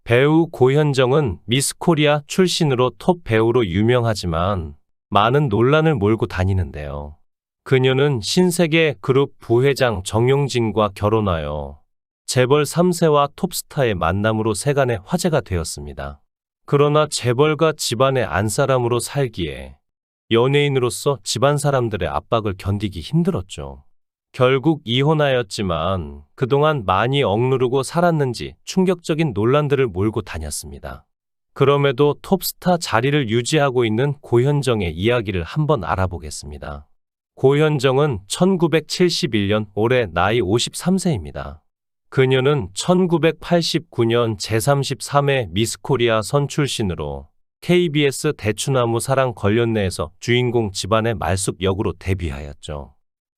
배우 고현정은 미스 코리아 출신으로 톱 배우로 유명하지만 많은 논란을 몰고 다니는데요. 그녀는 신세계 그룹 부회장 정용진과 결혼하여 재벌 3세와 톱스타의 만남으로 세간의 화제가 되었습니다. 그러나 재벌가 집안의 안사람으로 살기에 연예인으로서 집안 사람들의 압박을 견디기 힘들었죠. 결국 이혼하였지만 그동안 많이 억누르고 살았는지 충격적인 논란들을 몰고 다녔습니다. 그럼에도 톱스타 자리를 유지하고 있는 고현정의 이야기를 한번 알아보겠습니다. 고현정은 1971년 올해 나이 53세입니다. 그녀는 1989년 제33회 미스코리아 선 출신으로 KBS 대추나무 사랑 걸렸네에서 주인공 집안의 말숙 역으로 데뷔하였죠.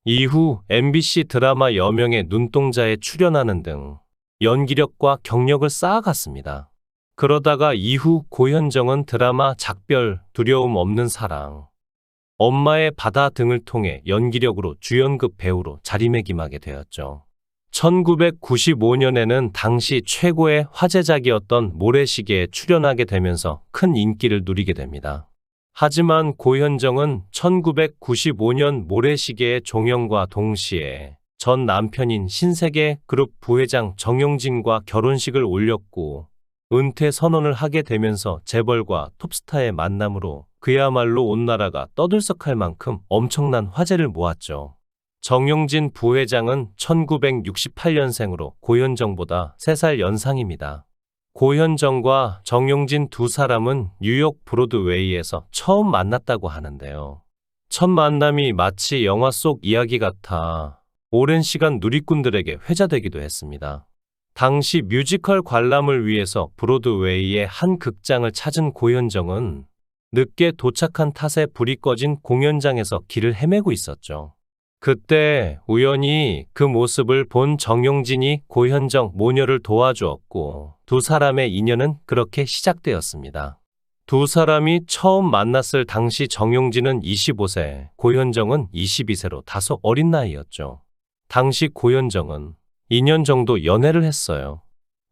이후 MBC 드라마 여명의 눈동자에 출연하는 등 연기력과 경력을 쌓아갔습니다. 그러다가 이후 고현정은 드라마 작별, 두려움 없는 사랑, 엄마의 바다 등을 통해 연기력으로 주연급 배우로 자리매김하게 되었죠. 1995년에는 당시 최고의 화제작이었던 모래시계에 출연하게 되면서 큰 인기를 누리게 됩니다. 하지만 고현정은 1995년 모래시계의 종영과 동시에 전 남편인 신세계 그룹 부회장 정용진과 결혼식을 올렸고 은퇴 선언을 하게 되면서 재벌과 톱스타의 만남으로 그야말로 온 나라가 떠들썩할 만큼 엄청난 화제를 모았죠. 정용진 부회장은 1968년생으로 고현정보다 3살 연상입니다. 고현정과 정용진 두 사람은 뉴욕 브로드웨이에서 처음 만났다고 하는데요. 첫 만남이 마치 영화 속 이야기 같아 오랜 시간 누리꾼들에게 회자되기도 했습니다. 당시 뮤지컬 관람을 위해서 브로드웨이의 한 극장을 찾은 고현정은 늦게 도착한 탓에 불이 꺼진 공연장에서 길을 헤매고 있었죠. 그때 우연히 그 모습을 본 정용진이 고현정 모녀를 도와주었고 두 사람의 인연은 그렇게 시작되었습니다. 두 사람이 처음 만났을 당시 정용진은 25세, 고현정은 22세로 다소 어린 나이였죠. 당시 고현정은 2년 정도 연애를 했어요.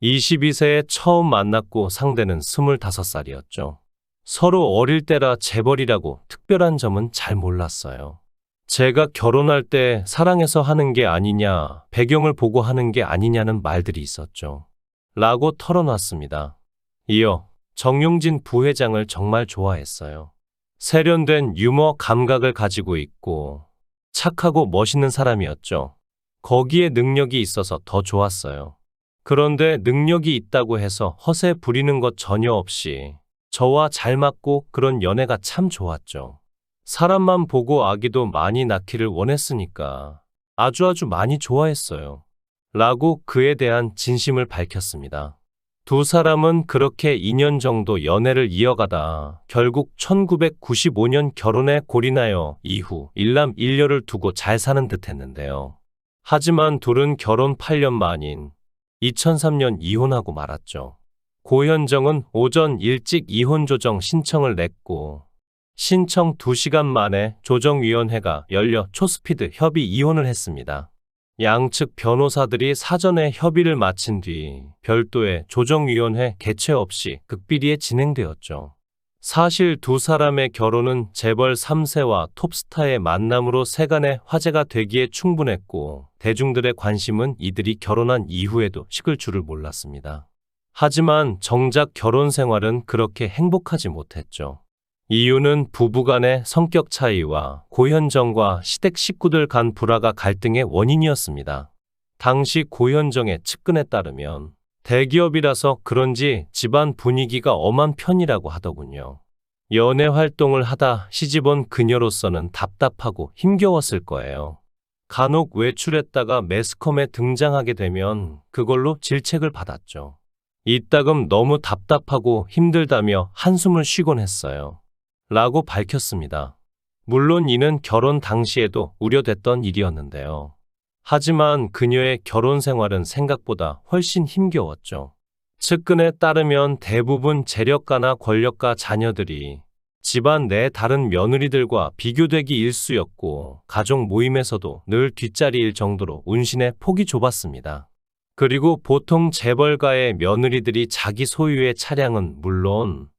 22세에 처음 만났고 상대는 25살이었죠. 서로 어릴 때라 재벌이라고 특별한 점은 잘 몰랐어요. 제가 결혼할 때 사랑해서 하는 게 아니냐, 배경을 보고 하는 게 아니냐는 말들이 있었죠. 라고 털어놨습니다. 이어 정용진 부회장을 정말 좋아했어요. 세련된 유머 감각을 가지고 있고 착하고 멋있는 사람이었죠. 거기에 능력이 있어서 더 좋았어요. 그런데 능력이 있다고 해서 허세 부리는 것 전혀 없이 저와 잘 맞고 그런 연애가 참 좋았죠. 사람만 보고 아기도 많이 낳기를 원했으니까 아주 많이 좋아했어요. 라고 그에 대한 진심을 밝혔습니다. 두 사람은 그렇게 2년 정도 연애를 이어가다 결국 1995년 결혼에 골인하여 이후 일남일녀를 두고 잘 사는 듯 했는데요. 하지만 둘은 결혼 8년 만인 2003년 이혼하고 말았죠. 고현정은 오전 일찍 이혼 조정 신청을 냈고 신청 2시간 만에 조정위원회가 열려 초스피드 협의 이혼을 했습니다. 양측 변호사들이 사전에 협의를 마친 뒤 별도의 조정위원회 개최 없이 극비리에 진행되었죠. 사실 두 사람의 결혼은 재벌 3세와 톱스타의 만남으로 세간의 화제가 되기에 충분했고 대중들의 관심은 이들이 결혼한 이후에도 식을 줄을 몰랐습니다. 하지만 정작 결혼 생활은 그렇게 행복하지 못했죠. 이유는 부부간의 성격 차이와 고현정과 시댁 식구들 간 불화가 갈등의 원인이었습니다. 당시 고현정의 측근에 따르면 대기업이라서 그런지 집안 분위기가 엄한 편이라고 하더군요. 연애 활동을 하다 시집온 그녀로서는 답답하고 힘겨웠을 거예요. 간혹 외출했다가 매스컴에 등장하게 되면 그걸로 질책을 받았죠. 이따금 너무 답답하고 힘들다며 한숨을 쉬곤 했어요. 라고 밝혔습니다. 물론 이는 결혼 당시에도 우려됐던 일이었는데요. 하지만 그녀의 결혼 생활은 생각보다 훨씬 힘겨웠죠. 측근에 따르면 대부분 재력가나 권력가 자녀들이 집안 내 다른 며느리들과 비교되기 일쑤였고 가족 모임에서도 늘 뒷자리일 정도로 운신의 폭이 좁았습니다. 그리고 보통 재벌가의 며느리들이 자기 소유의 차량은 물론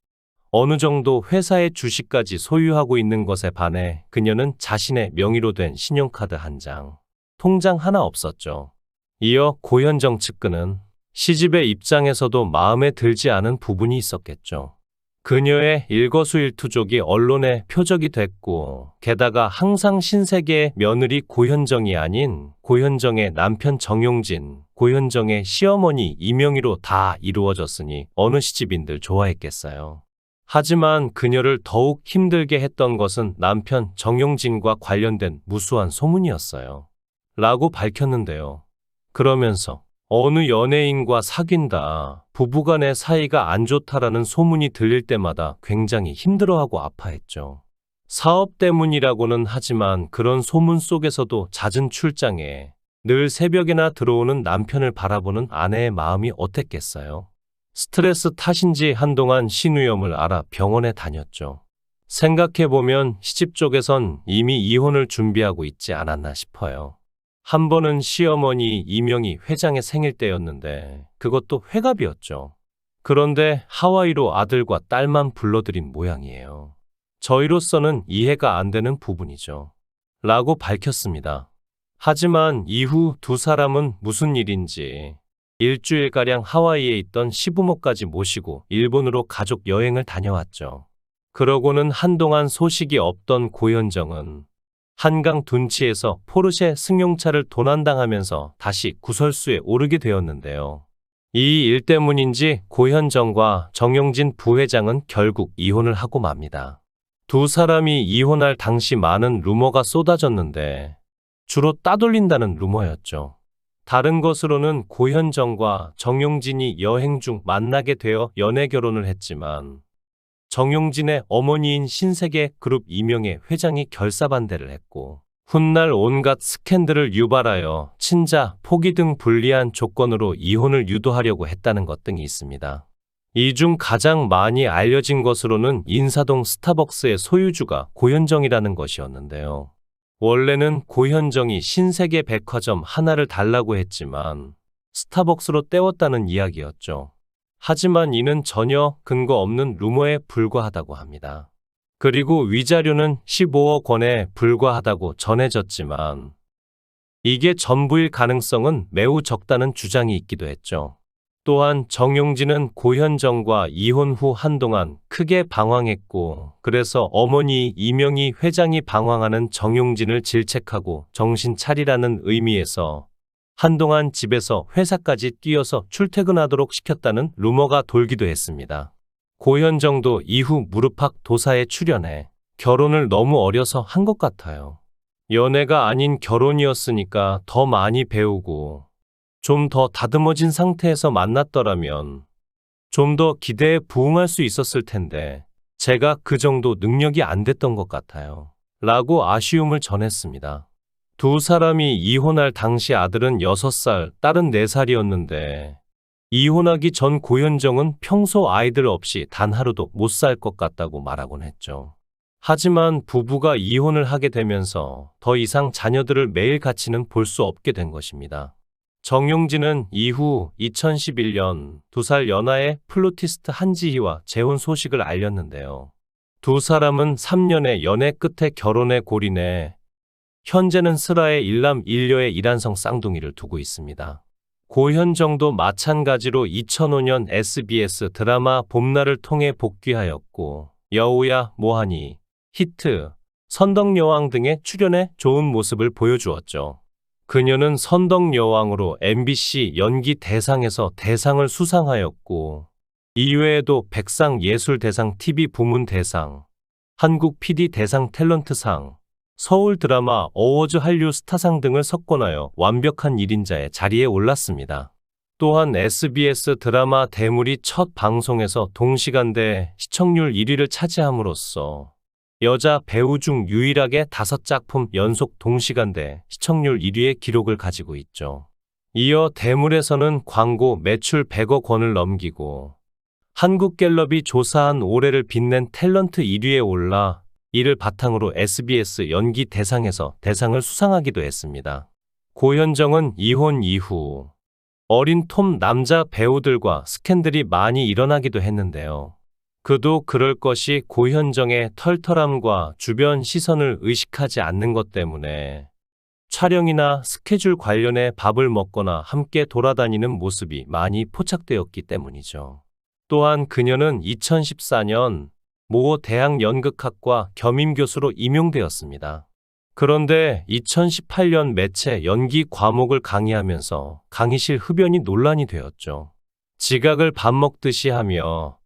어느 정도 회사의 주식까지 소유하고 있는 것에 반해 그녀는 자신의 명의로 된 신용카드 한 장, 통장 하나 없었죠. 이어 고현정 측근은 시집의 입장에서도 마음에 들지 않은 부분이 있었겠죠. 그녀의 일거수일투족이 언론에 표적이 됐고, 게다가 항상 신세계의 며느리 고현정이 아닌 고현정의 남편 정용진, 고현정의 시어머니 이명희로 다 이루어졌으니 어느 시집인들 좋아했겠어요. 하지만 그녀를 더욱 힘들게 했던 것은 남편 정용진과 관련된 무수한 소문이었어요. 라고 밝혔는데요. 그러면서 어느 연예인과 사귄다, 부부간의 사이가 안 좋다라는 소문이 들릴 때마다 굉장히 힘들어하고 아파했죠. 사업 때문이라고는 하지만 그런 소문 속에서도 잦은 출장에 늘 새벽에나 들어오는 남편을 바라보는 아내의 마음이 어땠겠어요. 스트레스 탓인지 한동안 신우염을 앓아 병원에 다녔죠. 생각해보면 시집 쪽에선 이미 이혼을 준비하고 있지 않았나 싶어요. 한 번은 시어머니 이명희 회장의 생일 때였는데 그것도 회갑이었죠. 그런데 하와이로 아들과 딸만 불러들인 모양이에요. 저희로서는 이해가 안 되는 부분이죠. 라고 밝혔습니다. 하지만 이후 두 사람은 무슨 일인지 일주일가량 하와이에 있던 시부모까지 모시고 일본으로 가족 여행을 다녀왔죠. 그러고는 한동안 소식이 없던 고현정은 한강 둔치에서 포르쉐 승용차를 도난당하면서 다시 구설수에 오르게 되었는데요. 이 일 때문인지 고현정과 정용진 부회장은 결국 이혼을 하고 맙니다. 두 사람이 이혼할 당시 많은 루머가 쏟아졌는데 주로 따돌린다는 루머였죠. 다른 것으로는 고현정과 정용진이 여행 중 만나게 되어 연애 결혼을 했지만 정용진의 어머니인 신세계 그룹 이명의 회장이 결사반대를 했고 훗날 온갖 스캔들을 유발하여 친자, 포기 등 불리한 조건으로 이혼을 유도하려고 했다는 것 등이 있습니다. 이 중 가장 많이 알려진 것으로는 인사동 스타벅스의 소유주가 고현정이라는 것이었는데요. 원래는 고현정이 신세계 백화점 하나를 달라고 했지만 스타벅스로 때웠다는 이야기였죠. 하지만 이는 전혀 근거 없는 루머에 불과하다고 합니다. 그리고 위자료는 15억 원에 불과하다고 전해졌지만 이게 전부일 가능성은 매우 적다는 주장이 있기도 했죠. 또한 정용진은 고현정과 이혼 후 한동안 크게 방황했고 그래서 어머니 이명희 회장이 방황하는 정용진을 질책하고 정신 차리라는 의미에서 한동안 집에서 회사까지 뛰어서 출퇴근하도록 시켰다는 루머가 돌기도 했습니다. 고현정도 이후 무릎팍 도사에 출연해 결혼을 너무 어려서 한 것 같아요. 연애가 아닌 결혼이었으니까 더 많이 배우고 좀 더 다듬어진 상태에서 만났더라면 좀 더 기대에 부응할 수 있었을 텐데 제가 그 정도 능력이 안 됐던 것 같아요. 라고 아쉬움을 전했습니다. 두 사람이 이혼할 당시 아들은 6살, 딸은 4살이었는데 이혼하기 전 고현정은 평소 아이들 없이 단 하루도 못 살 것 같다고 말하곤 했죠. 하지만 부부가 이혼을 하게 되면서 더 이상 자녀들을 매일 같이는 볼 수 없게 된 것입니다. 정용진은 이후 2011년 2살 연하의 플루티스트 한지희와 재혼 소식을 알렸는데요. 두 사람은 3년의 연애 끝에 결혼에 골인해 현재는 슬하의 일남 일녀의 이란성 쌍둥이를 두고 있습니다. 고현정도 마찬가지로 2005년 SBS 드라마 봄날을 통해 복귀하였고 여우야 뭐하니, 히트, 선덕여왕 등에 출연해 좋은 모습을 보여주었죠. 그녀는 선덕여왕으로 MBC 연기 대상에서 대상을 수상하였고 이외에도 백상 예술대상 TV 부문 대상, 한국 PD 대상 탤런트상, 서울 드라마 어워즈 한류 스타상 등을 석권하여 완벽한 1인자의 자리에 올랐습니다. 또한 SBS 드라마 대물이 첫 방송에서 동시간대 시청률 1위를 차지함으로써 여자 배우 중 유일하게 5작품 연속 동시간대 시청률 1위의 기록을 가지고 있죠. 이어 대물에서는 광고 매출 100억 원을 넘기고 한국갤럽이 조사한 올해를 빛낸 탤런트 1위에 올라 이를 바탕으로 SBS 연기 대상에서 대상을 수상하기도 했습니다. 고현정은 이혼 이후 어린 톰 남자 배우들과 스캔들이 많이 일어나기도 했는데요. 그도 그럴 것이 고현정의 털털함과 주변 시선을 의식하지 않는 것 때문에 촬영이나 스케줄 관련해 밥을 먹거나 함께 돌아다니는 모습이 많이 포착되었기 때문이죠. 또한 그녀는 2014년 모 대학 연극학과 겸임교수로 임용되었습니다. 그런데 2018년 매체 연기 과목을 강의하면서 강의실 흡연이 논란이 되었죠. 지각을 밥 먹듯이 하며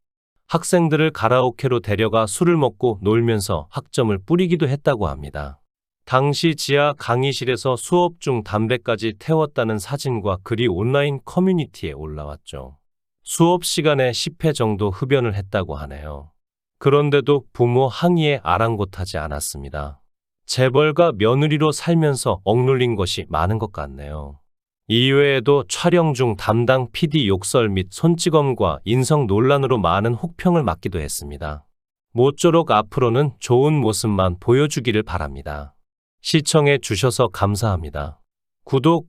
학생들을 가라오케로 데려가 술을 먹고 놀면서 학점을 뿌리기도 했다고 합니다. 당시 지하 강의실에서 수업 중 담배까지 태웠다는 사진과 글이 온라인 커뮤니티에 올라왔죠. 수업 시간에 10회 정도 흡연을 했다고 하네요. 그런데도 부모 항의에 아랑곳하지 않았습니다. 재벌가 며느리로 살면서 억눌린 것이 많은 것 같네요. 이외에도 촬영 중 담당 PD 욕설 및 손찌검과 인성 논란으로 많은 혹평을 받기도 했습니다. 모쪼록 앞으로는 좋은 모습만 보여주기를 바랍니다. 시청해 주셔서 감사합니다. 구독,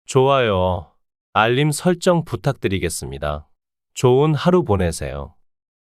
좋아요, 알림 설정 부탁드리겠습니다. 좋은 하루 보내세요.